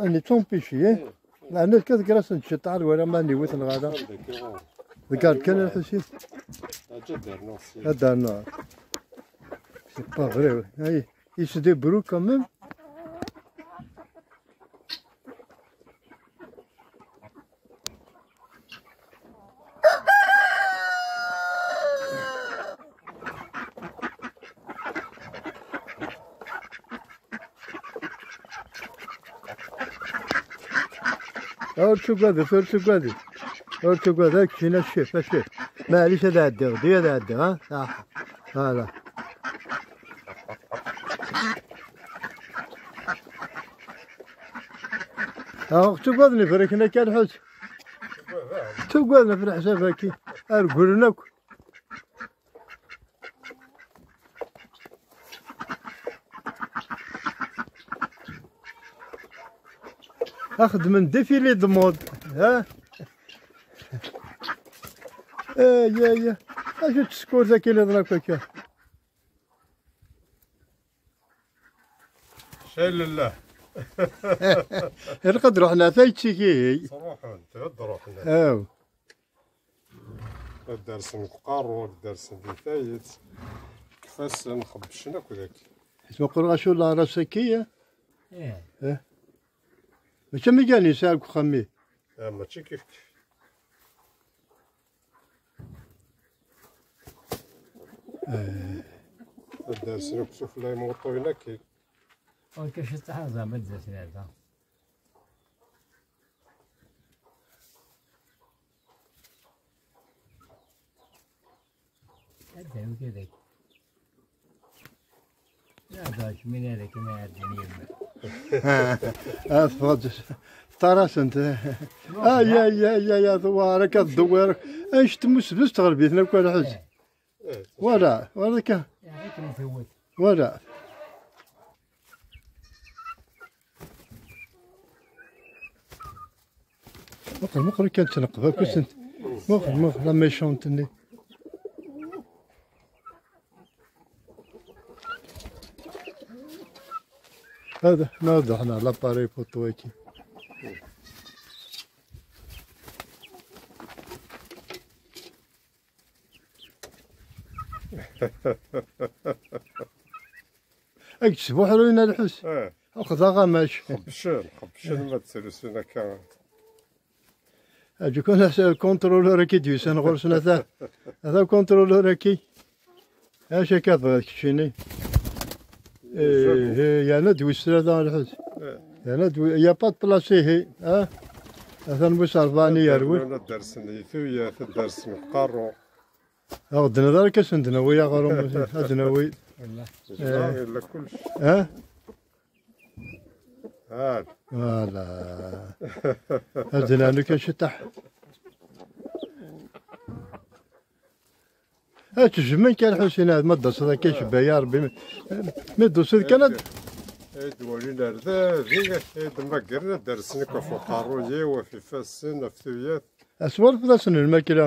اللي تونبيشي لأن كذا جالس نشطار ولا ما نيوث الغدا ذكرت كان الحسين هذا النار سي با فري هاي يسدي برو كمان أرتقاد هاك شينا الشيف معليش هذا الدغ هذا الدغ ها صح هذا أرتقادني فريقنا كان حس أرتقادنا في الحساب هاكي أرقلناك أخذ من ديفيلي ضمود ها يا اش تسكور ذاك اللي ضربك هكا شايل الله نقدر روحنا ثايتشيكي صراحة انت روحنا او الدرس نقارو الدرس ثايت كيفاش نخبشنا كذاك اسمو قرا شو لا راسكيه ماشي مجاني سالك خمي ماشي كيف الدرس نشوف لا يموطوينا كي كاش تحازا بدرس هذا هذا وكذا لا باش من هذاك ما عندني اصبر طراس انت يا ثوارك الدوار ايش تمس بس تغربيتنا وكل حز ولا كا ولا مقر كانت تنقفها كنت مقر لما يشونتني هذا نوضح احنا لاباري فوتويكي اكتسبوا حلوين الحس اخذها غماش خبشن ما تسلسونا كان اجي كون كونترولور كي ديوس انا غرسنا هذا كونترولور كي اش كتبغي شيني يا ندوس هذا الحس يا ندوي يا با بلاصي هي هذا نبوس ارباني يروي الدرس ثويا في الدرس نقارو غدنا ذلك سندنا ويا غروم هدنا وي والله كلشي هاد فوالا هدنا لك شطح تجمع كان حسين هذا ما درس هذا كيشبه يا ربي ما درس كان دولينا ذي ما قرنا درسنا كفو قاروية وفي فاسن في ثويات أسوار في سن الماكلة